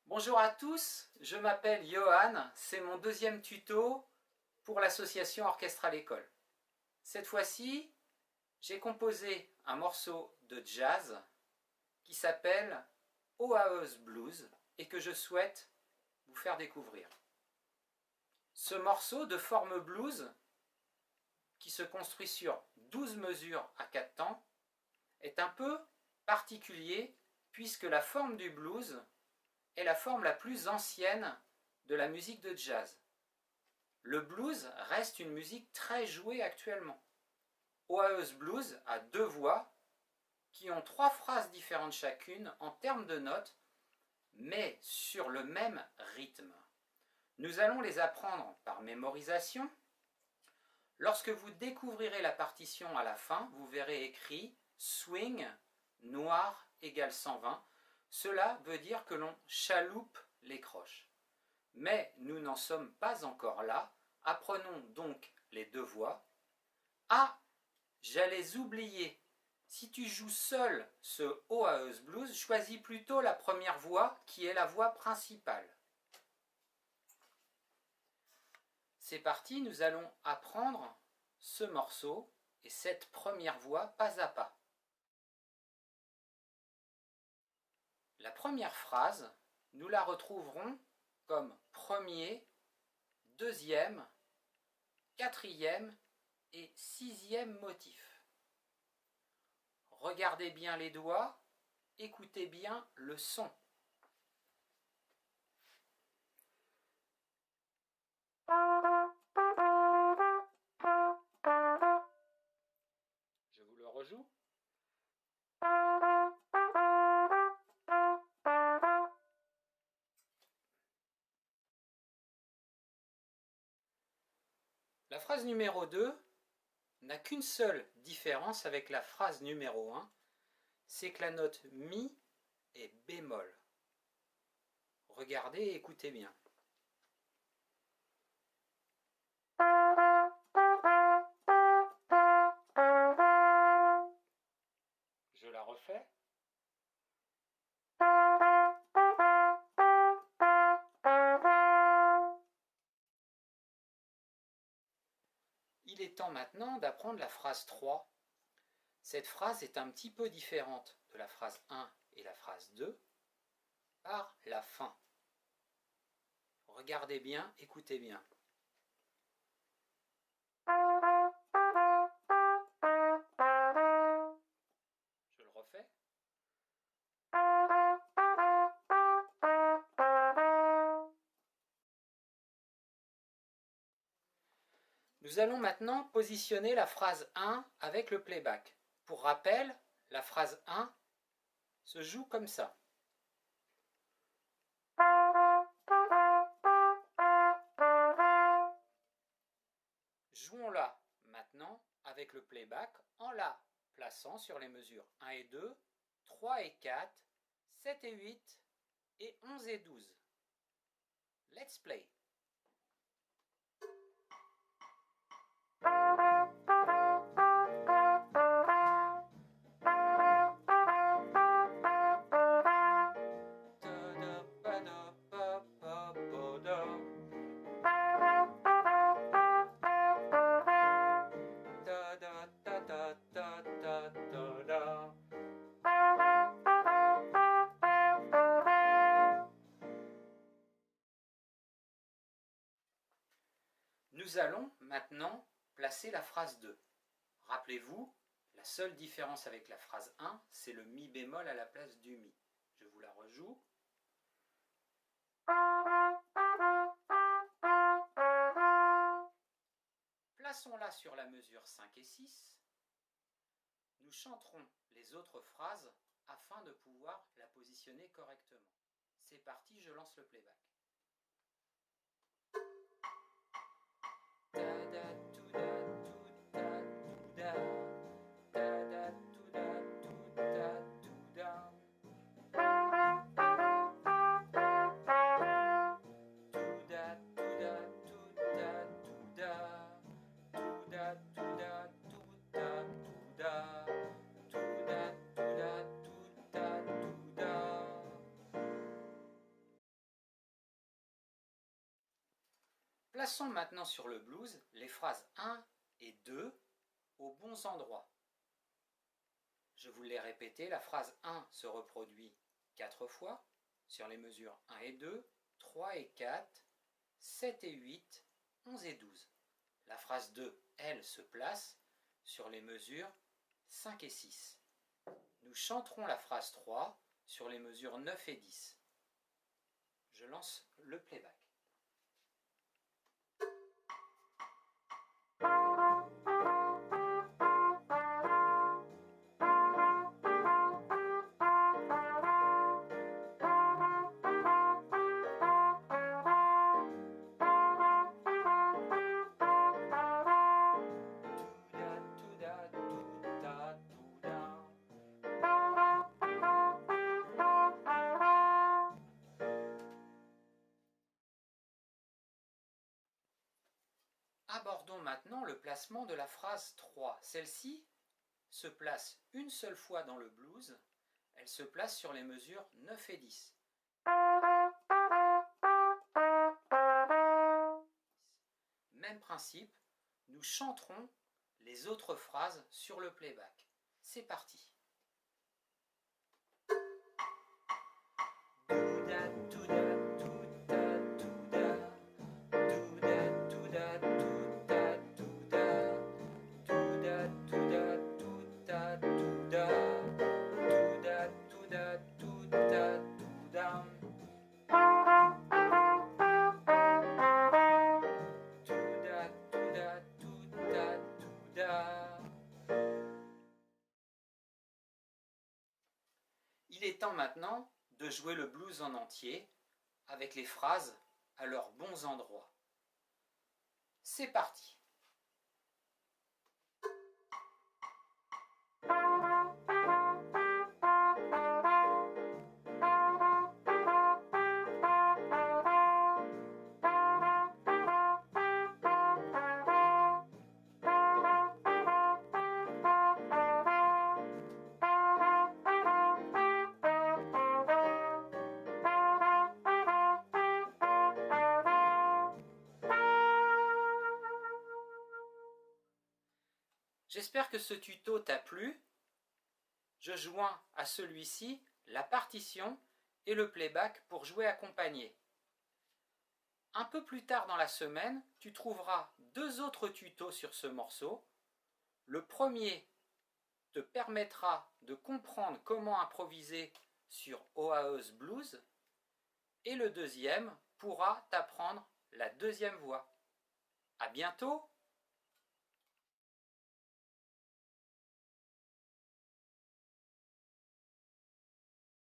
Bonjour à tous, je m'appelle Johan, c'est mon deuxième tuto pour l'association Orchestre à l'école. Cette fois-ci, j'ai composé un morceau de jazz qui s'appelle Oahu Blues et que je souhaite vous faire découvrir. Ce morceau de forme blues, qui se construit sur 12 mesures à 4 temps, est un peu particulier puisque la forme du blues est la forme la plus ancienne de la musique de jazz. Le blues reste une musique très jouée actuellement. Oahu Blues a 2 voix qui ont 3 phrases différentes chacune en termes de notes, mais sur le même rythme. Nous allons les apprendre par mémorisation. Lorsque vous découvrirez la partition à la fin, vous verrez écrit swing noir égale 120. Cela veut dire que l'on chaloupe les croches. Mais nous n'en sommes pas encore là. Apprenons donc les 2 voix. Ah, j'allais oublier. Si tu joues seul ce Oahu Blues, choisis plutôt la première voix qui est la voix principale. C'est parti, nous allons apprendre ce morceau et cette première voix pas à pas. La première phrase, nous la retrouverons comme premier, deuxième, quatrième et sixième motif. Regardez bien les doigts, écoutez bien le son. Je vous le rejoue. La phrase numéro 2 n'a qu'une seule différence avec la phrase numéro 1, c'est que la note Mi est bémol. Regardez et écoutez bien. Je la refais. Il est temps maintenant d'apprendre la phrase 3. Cette phrase est un petit peu différente de la phrase 1 et la phrase 2 par la fin. Regardez bien, écoutez bien. Je le refais. Nous allons maintenant positionner la phrase 1 avec le playback. Pour rappel, la phrase 1 se joue comme ça. Jouons-la maintenant avec le playback en la plaçant sur les mesures 1 et 2, 3 et 4, 7 et 8 et 11 et 12. Let's play! Nous allons maintenant placer la phrase 2. Rappelez-vous, la seule différence avec la phrase 1, c'est le Mi bémol à la place du Mi. Je vous la rejoue. Plaçons-la sur la mesure 5 et 6. Nous chanterons les autres phrases afin de pouvoir la positionner correctement. C'est parti, je lance le playback. Plaçons maintenant sur le blues les phrases 1 et 2 aux bons endroits. Je vous l'ai répété, la phrase 1 se reproduit 4 fois sur les mesures 1 et 2, 3 et 4, 7 et 8, 11 et 12. La phrase 2, elle, se place sur les mesures 5 et 6. Nous chanterons la phrase 3 sur les mesures 9 et 10. Je lance le playback. Abordons maintenant le placement de la phrase 3. Celle-ci se place une seule fois dans le blues. Elle se place sur les mesures 9 et 10. Même principe, nous chanterons les autres phrases sur le playback. C'est parti. Il est temps maintenant de jouer le blues en entier avec les phrases à leurs bons endroits. C'est parti. J'espère que ce tuto t'a plu. Je joins à celui-ci la partition et le playback pour jouer accompagné. Un peu plus tard dans la semaine, tu trouveras 2 autres tutos sur ce morceau. Le premier te permettra de comprendre comment improviser sur Oahu's Blues et le deuxième pourra t'apprendre la deuxième voix. À bientôt!